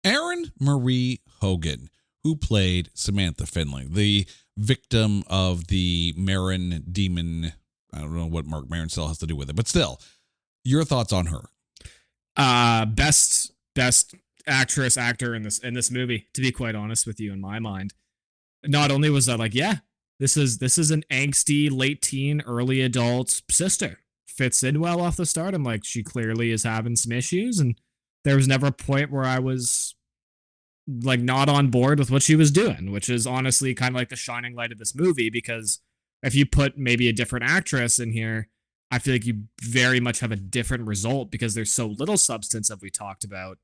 Erin Marie Hogan, who played Samantha Finley, the victim of the Marin demon. I don't know what Mark Maron still has to do with it, but still, your thoughts on her? Best actor in this movie, to be quite honest with you, in my mind. Not only was that like, yeah, this is an angsty late teen, early adult sister. Fits in well off the start. I'm like, she clearly is having some issues, and there was never a point where I was like not on board with what she was doing, which is honestly kind of like the shining light of this movie, because if you put maybe a different actress in here, I feel like you very much have a different result, because there's so little substance that we talked about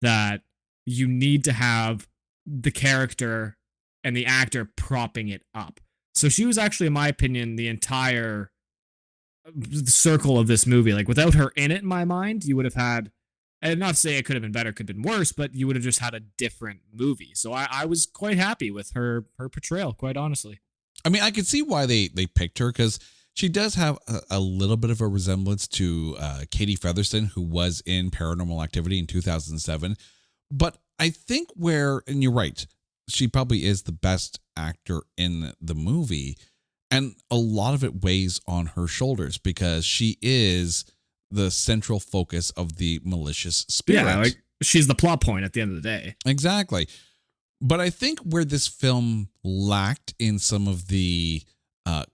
that you need to have the character and the actor propping it up. So she was actually, in my opinion, the entire circle of this movie. Like, without her in it, in my mind, you would have had, and not to say it could have been better, could have been worse, but you would have just had a different movie. So I was quite happy with her portrayal, quite honestly. I mean, I could see why they picked her, because she does have a little bit of a resemblance to Katie Featherston, who was in Paranormal Activity in 2007. But I think and you're right, she probably is the best actor in the movie. And a lot of it weighs on her shoulders because she is the central focus of the malicious spirit. Yeah, like she's the plot point at the end of the day. Exactly. But I think where this film lacked in some of the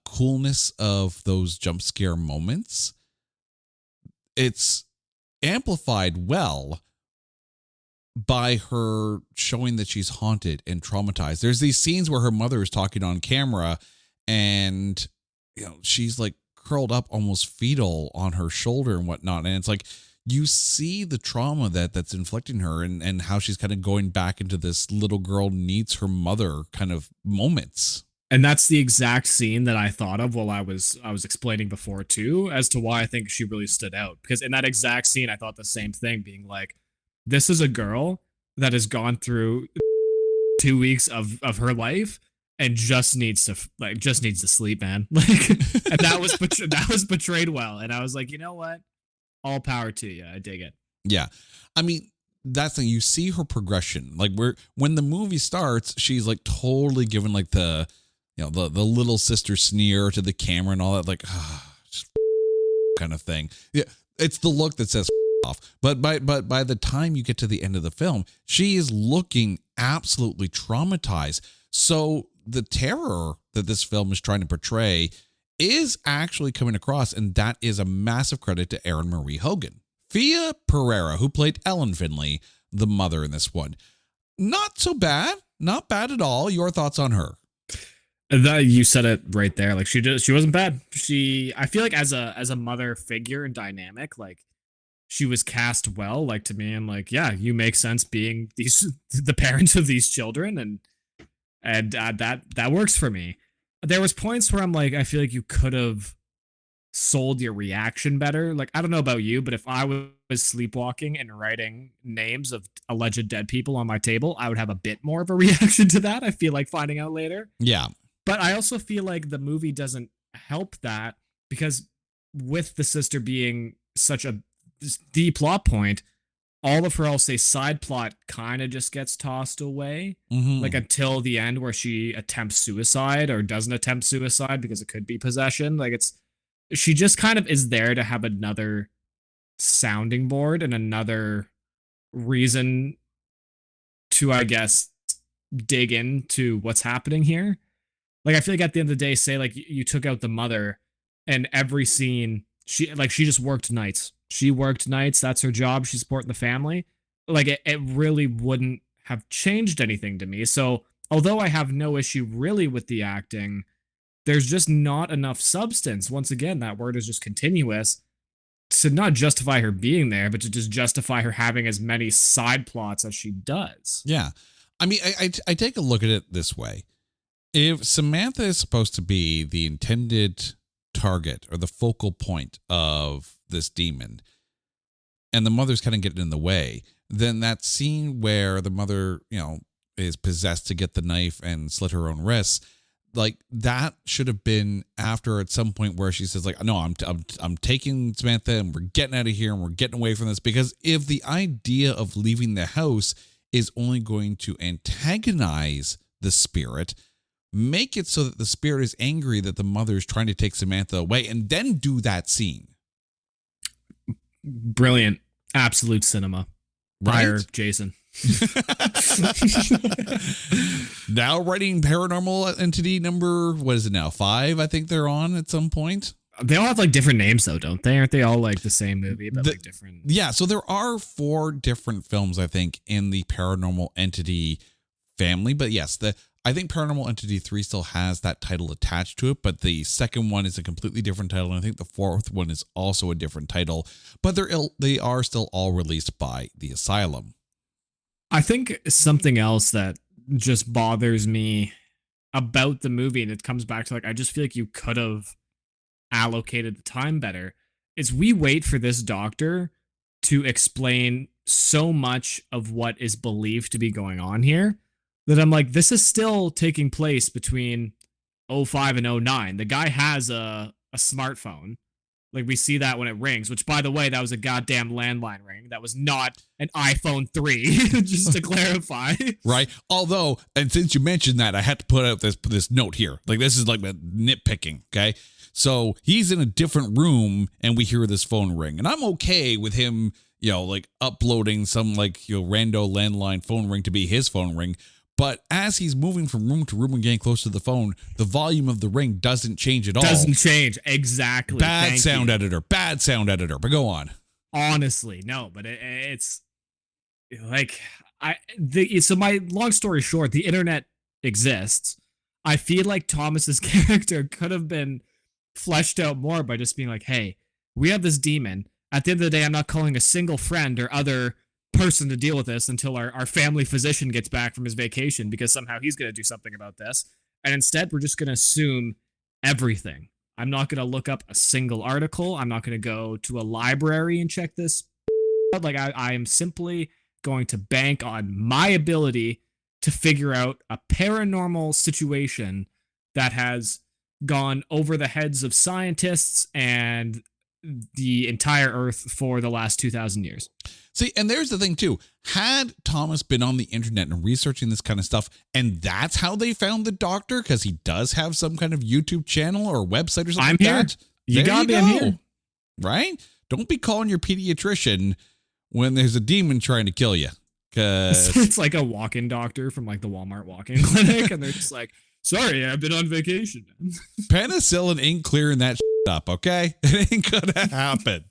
coolness of those jump scare moments, it's amplified well by her showing that she's haunted and traumatized. There's these scenes where her mother is talking on camera and, she's like curled up almost fetal on her shoulder and whatnot. And it's like, you see the trauma that's inflicting her and how she's kind of going back into this little girl needs her mother kind of moments. And that's the exact scene that I thought of while I was explaining before too, as to why I think she really stood out. Because in that exact scene, I thought the same thing, being like, this is a girl that has gone through 2 weeks of her life and just needs to sleep, man. Like, and that was portrayed well. And I was like, you know what? All power to you. I dig it. Yeah. I mean, that's the thing. You see her progression. Like, when the movie starts, she's like totally given like the little sister sneer to the camera and all that, like, kind of thing. Yeah. It's the look that says off. But by the time you get to the end of the film, she is looking absolutely traumatized. So the terror that this film is trying to portray is actually coming across, and that is a massive credit to Erin Marie Hogan. Fia Pereira, who played Ellen Finley, the mother in this one. Not so bad. Not bad at all. Your thoughts on her? You said it right there. Like, she wasn't bad. I feel like as a mother figure and dynamic, like, she was cast well. Like, to me, I'm like, yeah, you make sense being the parents of these children, and that works for me. There was points where I'm like, I feel like you could have sold your reaction better. Like, I don't know about you, but if I was sleepwalking and writing names of alleged dead people on my table, I would have a bit more of a reaction to that. I feel like finding out later. Yeah. But I also feel like the movie doesn't help that because with the sister being such the plot point, all of her, I'll say, side plot kind of just gets tossed away. Like until the end where she attempts suicide or doesn't attempt suicide because it could be possession. Like she just kind of is there to have another sounding board and another reason to, I guess, dig into what's happening here. Like, I feel like at the end of the day, say like you took out the mother and every scene, she just worked nights. She worked nights. That's her job. She's supporting the family. Like it really wouldn't have changed anything to me. So although I have no issue really with the acting, there's just not enough substance. Once again, that word is just continuous to not justify her being there, but to just justify her having as many side plots as she does. Yeah. I mean, I take a look at it this way. If Samantha is supposed to be the intended target or the focal point of this demon and the mother's kind of getting in the way, then that scene where the mother, is possessed to get the knife and slit her own wrists, like that should have been after at some point where she says like, no, I'm taking Samantha and we're getting out of here and we're getting away from this. Because if the idea of leaving the house is only going to antagonize the spirit, make it so that the spirit is angry that the mother is trying to take Samantha away and then do that scene. Brilliant. Absolute cinema. Hire Jason. Now writing Paranormal Entity number, what is it now? 5, I think they're on at some point. They all have like different names though, don't they? Aren't they all like the same movie, but like different? Yeah, so there are 4 different films, I think, in the Paranormal Entity family. But yes, I think Paranormal Entity 3 still has that title attached to it, but the second one is a completely different title, and I think the 4th one is also a different title. But they are still all released by the Asylum. I think something else that just bothers me about the movie, and it comes back to like, I just feel like you could have allocated the time better, is we wait for this doctor to explain so much of what is believed to be going on here that I'm like, this is still taking place between 05 and 09. The guy has a smartphone. Like, we see that when it rings, which, by the way, that was a goddamn landline ring. That was not an iPhone 3, just to clarify. Right. Although, and since you mentioned that, I had to put out this note here. Like, this is like nitpicking, okay? So he's in a different room and we hear this phone ring. And I'm okay with him, like uploading some rando landline phone ring to be his phone ring. But as he's moving from room to room and getting close to the phone, the volume of the ring doesn't change at all. Doesn't change. Exactly. Bad sound editor. But go on. Honestly, no. But it's like, so my long story short, the internet exists. I feel like Thomas's character could have been fleshed out more by just being like, hey, we have this demon. At the end of the day, I'm not calling a single friend or other person to deal with this until our family physician gets back from his vacation, because somehow he's going to do something about this. And instead, we're just going to assume everything. I'm not going to look up a single article. I'm not going to go to a library and check this. Like, I am simply going to bank on my ability to figure out a paranormal situation that has gone over the heads of scientists and the entire Earth for the last 2,000 years. See, and there's the thing too. Had Thomas been on the internet and researching this kind of stuff, and that's how they found the doctor, because he does have some kind of YouTube channel or website or something I'm like here. that. You got me. I'm here. Right? Don't be calling your pediatrician when there's a demon trying to kill you. Cause it's like a walk-in doctor from like the Walmart walk-in clinic, and they're just like, sorry, I've been on vacation. Penicillin ain't clearing that up, okay? It ain't gonna happen.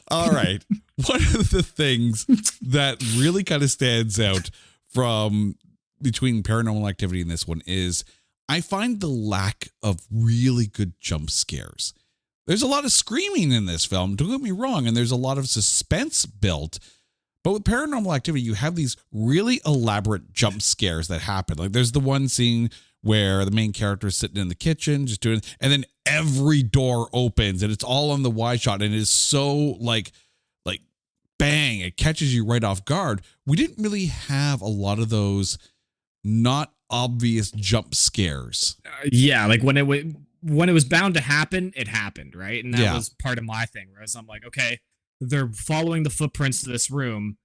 All right. One of the things that really kind of stands out from between Paranormal Activity and this one is I find the lack of really good jump scares. There's a lot of screaming in this film, don't get me wrong, and there's a lot of suspense built. But with Paranormal Activity, you have these really elaborate jump scares that happen. Like there's the one scene where the main character is sitting in the kitchen just doing, and then every door opens and it's all on the wide shot and it is so like bang, it catches you right off guard. We didn't really have a lot of those not obvious jump scares. Yeah, like when it was bound to happen, it happened, right? And that Yeah. was part of my thing, whereas I'm like, okay, they're following the footprints to this room.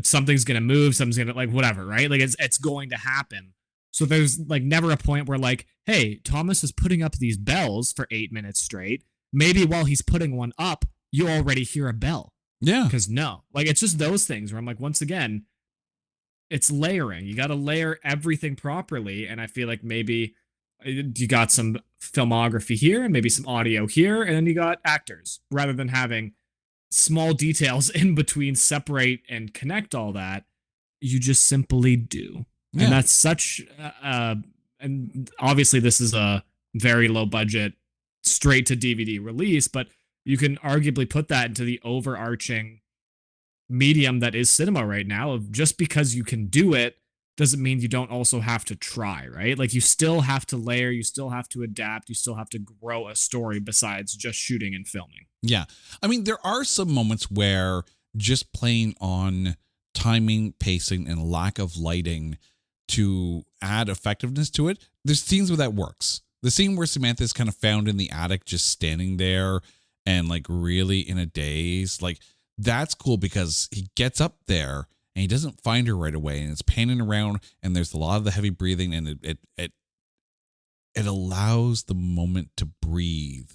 Something's gonna move, something's gonna like whatever, right? Like it's going to happen. So there's like never a point where like, hey, Thomas is putting up these bells for 8 minutes straight. Maybe while he's putting one up, you already hear a bell. Yeah. Because no, like it's just those things where I'm like, once again, it's layering. You got to layer everything properly, and I feel like maybe you got some filmography here and maybe some audio here, and then you got actors rather than having small details in between separate and connect all that. You just simply do. Yeah. And that's such and obviously this is a very low budget straight to DVD release, but you can arguably put that into the overarching medium that is cinema right now. Of just because you can do it doesn't mean you don't also have to try, right? Like you still have to layer, you still have to adapt, you still have to grow a story besides just shooting and filming. Yeah. I mean, there are some moments where just playing on timing, pacing, and lack of lighting to add effectiveness to it, there's scenes where that works. The scene where Samantha is kind of found in the attic, just standing there and like really in a daze, like that's cool because he gets up there and he doesn't find her right away, and it's panning around and there's a lot of the heavy breathing, and it allows the moment to breathe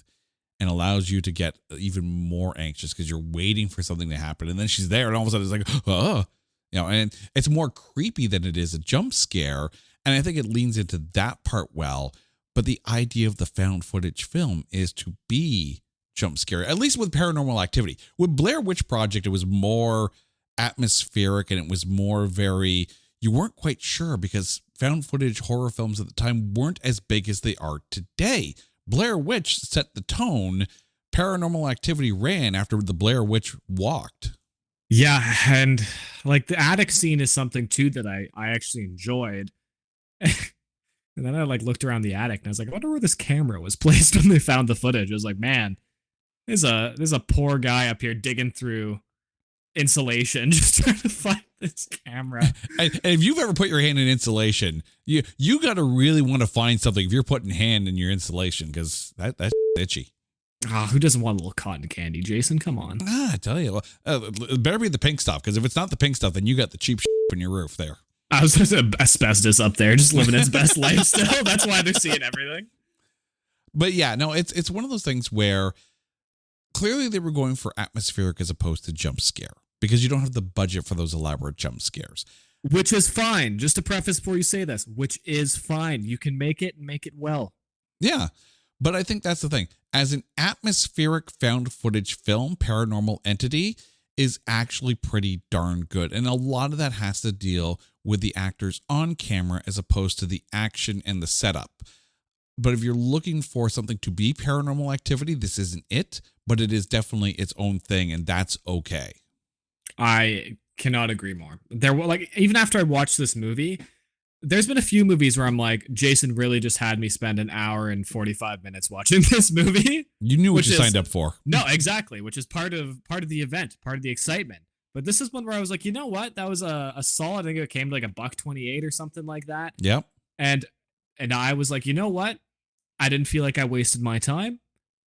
and allows you to get even more anxious because you're waiting for something to happen, and then she's there and all of a sudden it's like, oh, you know, and it's more creepy than it is a jump scare. And I think it leans into that part well. But the idea of the found footage film is to be jump scare, at least with Paranormal Activity. With Blair Witch Project, it was more atmospheric and it was more very, you weren't quite sure because found footage horror films at the time weren't as big as they are today. Blair Witch set the tone. Paranormal Activity ran after the Blair Witch walked. Yeah, and like the attic scene is something too that I actually enjoyed. And then I like looked around the attic and I was like, I wonder where this camera was placed when they found the footage. I was like, man, there's a poor guy up here digging through insulation just trying to find this camera. And if you've ever put your hand in insulation, you got to really want to find something if you're putting hand in your insulation, because that's itchy. Who doesn't want a little cotton candy, Jason? Come on. I tell you, it better be the pink stuff, because if it's not the pink stuff, then you got the cheap on your roof there. I was just asbestos up there, just living its best life still. That's why they're seeing everything. But yeah, no, it's one of those things where clearly they were going for atmospheric as opposed to jump scare, because you don't have the budget for those elaborate jump scares. Which is fine. Just to preface before you say this, which is fine. You can make it and make it well. Yeah. But I think that's the thing. As an atmospheric found footage film, Paranormal Entity is actually pretty darn good. And a lot of that has to deal with the actors on camera as opposed to the action and the setup. But if you're looking for something to be Paranormal Activity, this isn't it, but it is definitely its own thing, and that's okay. I cannot agree more. There were like, even after I watched this movie, there's been a few movies where I'm like, Jason really just had me spend an hour and 45 minutes watching this movie. You knew what you signed up for. No, exactly, which is part of the event, part of the excitement. But this is one where I was like, you know what? That was a solid, I think it came to like $1.28 or something like that. Yep. And I was like, you know what? I didn't feel like I wasted my time.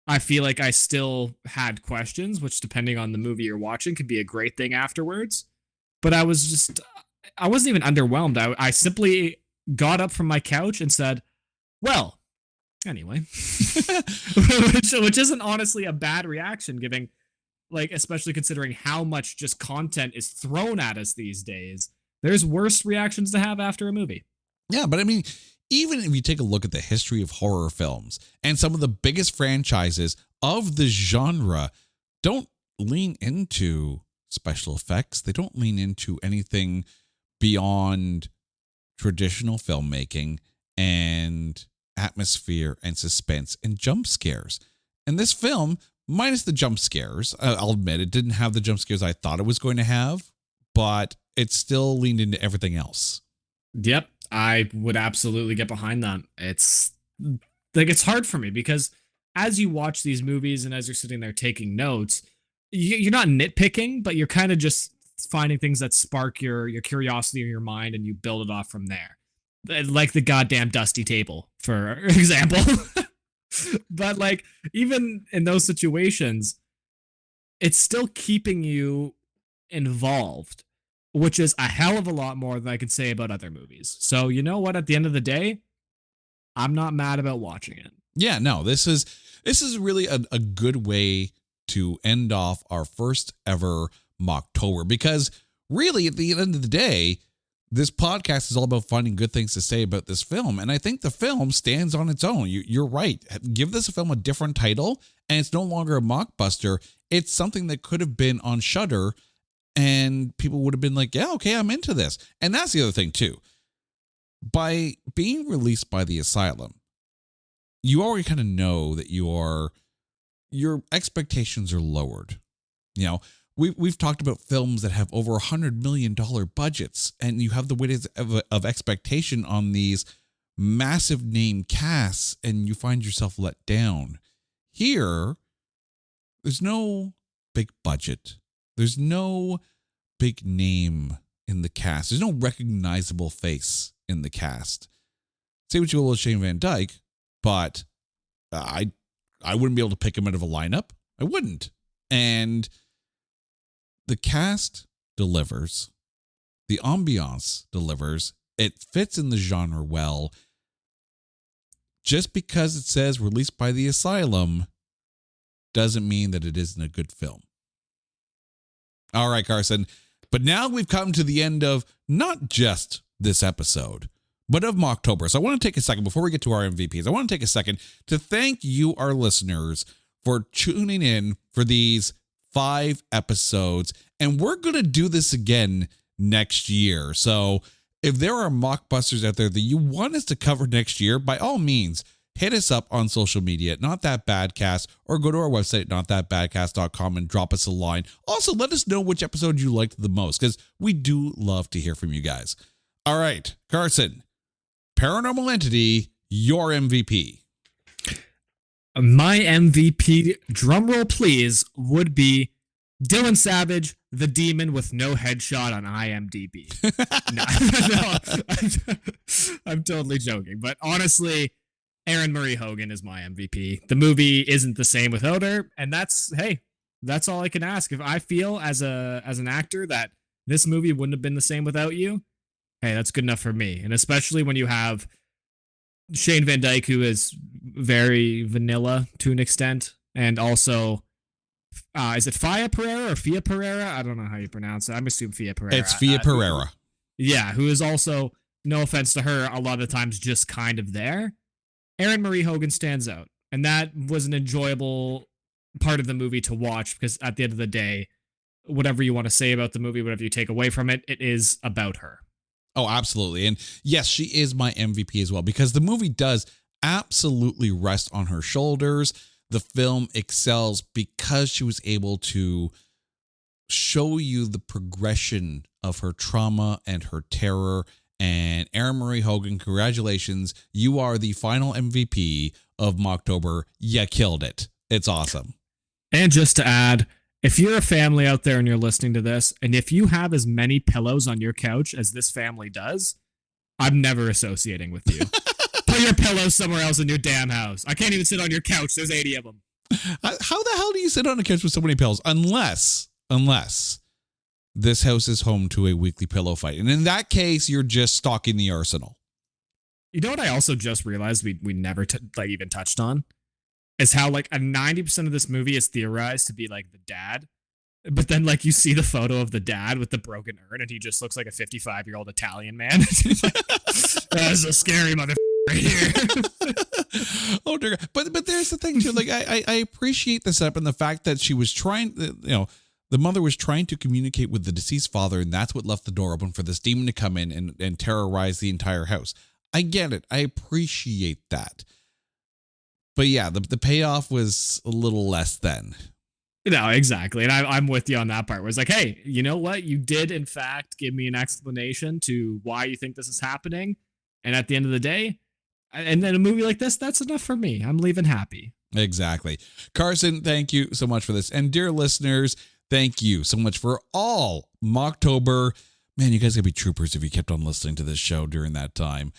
I feel like I still had questions, which depending on the movie you're watching could be a great thing afterwards. But I wasn't even underwhelmed. I simply got up from my couch and said, well, anyway, which isn't honestly a bad reaction, giving, like, especially considering how much just content is thrown at us these days. There's worse reactions to have after a movie. Yeah, but I mean, even if you take a look at the history of horror films and some of the biggest franchises of the genre don't lean into special effects. They don't lean into anything beyond traditional filmmaking and atmosphere and suspense and jump scares. And this film, minus the jump scares, I'll admit it didn't have the jump scares I thought it was going to have, but it still leaned into everything else. Yep, I would absolutely get behind that. It's like it's hard for me because as you watch these movies and as you're sitting there taking notes, you're not nitpicking, but you're kind of just finding things that spark your curiosity in your mind, and you build it off from there. Like the goddamn dusty table, for example. But like even in those situations, it's still keeping you involved, which is a hell of a lot more than I can say about other movies. So you know what? At the end of the day, I'm not mad about watching it. Yeah, no, this is really a good way to end off our first ever Mocktober, because really at the end of the day, this podcast is all about finding good things to say about this film. And I think the film stands on its own. You're right. Give this film a different title and it's no longer a mockbuster. It's something that could have been on Shudder and people would have been like, yeah, okay, I'm into this. And that's the other thing too. By being released by the asylum, you already kind of know that your expectations are lowered. You know, we've talked about films that have over $100 million budgets, and you have the weight of expectation on these massive name casts, and you find yourself let down. Here, there's no big budget. There's no big name in the cast. There's no recognizable face in the cast. Say what you will with Shane Van Dyke, but I wouldn't be able to pick him out of a lineup. I wouldn't. And the cast delivers. The ambiance delivers. It fits in the genre well. Just because it says released by the asylum doesn't mean that it isn't a good film. All right, Carson. But now we've come to the end of not just this episode, but of Mocktober. So I want to take a second before we get to our MVPs. I want to take a second to thank you, our listeners, for tuning in for these 5 episodes. And we're going to do this again next year. So if there are mockbusters out there that you want us to cover next year, by all means, hit us up on social media at Not That Badcast, or go to our website, notthatbadcast.com, and drop us a line. Also, let us know which episode you liked the most, because we do love to hear from you guys. All right, Carson, Paranormal Entity, your MVP. My MVP, drumroll please, would be Dylan Savage, the demon with no headshot on IMDb. No, I'm totally joking. But honestly, Erin Marie Hogan is my MVP. The movie isn't the same without her, and that's all I can ask. If I feel as an actor that this movie wouldn't have been the same without you, hey, that's good enough for me. And especially when you have Shane Van Dyke, who is very vanilla to an extent, and also is it Fia Pereira or Fia Pereira? I don't know how you pronounce it. I'm assuming Fia Pereira. It's Fia Pereira. Yeah, who is also, no offense to her, a lot of times just kind of there. Erin Marie Hogan stands out, and that was an enjoyable part of the movie to watch, because at the end of the day, whatever you want to say about the movie, whatever you take away from it, it is about her. Oh, absolutely. And yes, she is my MVP as well, because the movie does absolutely rest on her shoulders. The film excels because she was able to show you the progression of her trauma and her terror. And Erin Marie Hogan, congratulations. You are the final MVP of Mocktober. You killed it. It's awesome. And just to add, if you're a family out there and you're listening to this, and if you have as many pillows on your couch as this family does, I'm never associating with you. Put your pillows somewhere else in your damn house. I can't even sit on your couch. There's 80 of them. How the hell do you sit on a couch with so many pillows? Unless this house is home to a weekly pillow fight. And in that case, you're just stocking the arsenal. You know what I also just realized we never even touched on? Is how like a 90% of this movie is theorized to be like the dad. But then like you see the photo of the dad with the broken urn and he just looks like a 55-year-old Italian man. That's a scary motherfucker right here. Oh dear. But there's the thing too. Like I appreciate the setup and the fact that she was trying, the mother was trying to communicate with the deceased father, and that's what left the door open for this demon to come in and terrorize the entire house. I get it. I appreciate that. But yeah, the payoff was a little less than. No, exactly. And I'm with you on that part where it's like, hey, you know what? You did, in fact, give me an explanation to why you think this is happening. And at the end of the day, And then a movie like this, that's enough for me. I'm leaving happy. Exactly. Carson, thank you so much for this. And dear listeners, thank you so much for all Mocktober. Man, you guys gotta be troopers if you kept on listening to this show during that time.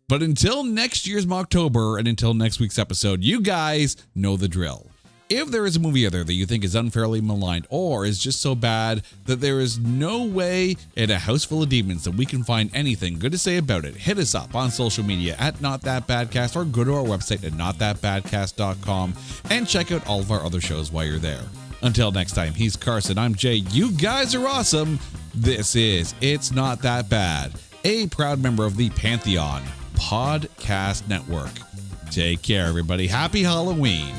But until next year's Mocktober and until next week's episode, you guys know the drill. If there is a movie out there that you think is unfairly maligned or is just so bad that there is no way in a house full of demons that we can find anything good to say about it, hit us up on social media at NotThatBadcast or go to our website at NotThatBadcast.com and check out all of our other shows while you're there. Until next time, he's Carson, I'm Jay. You guys are awesome. This is It's Not That Bad, a proud member of the Pantheon Podcast Network. Take care, everybody. Happy Halloween.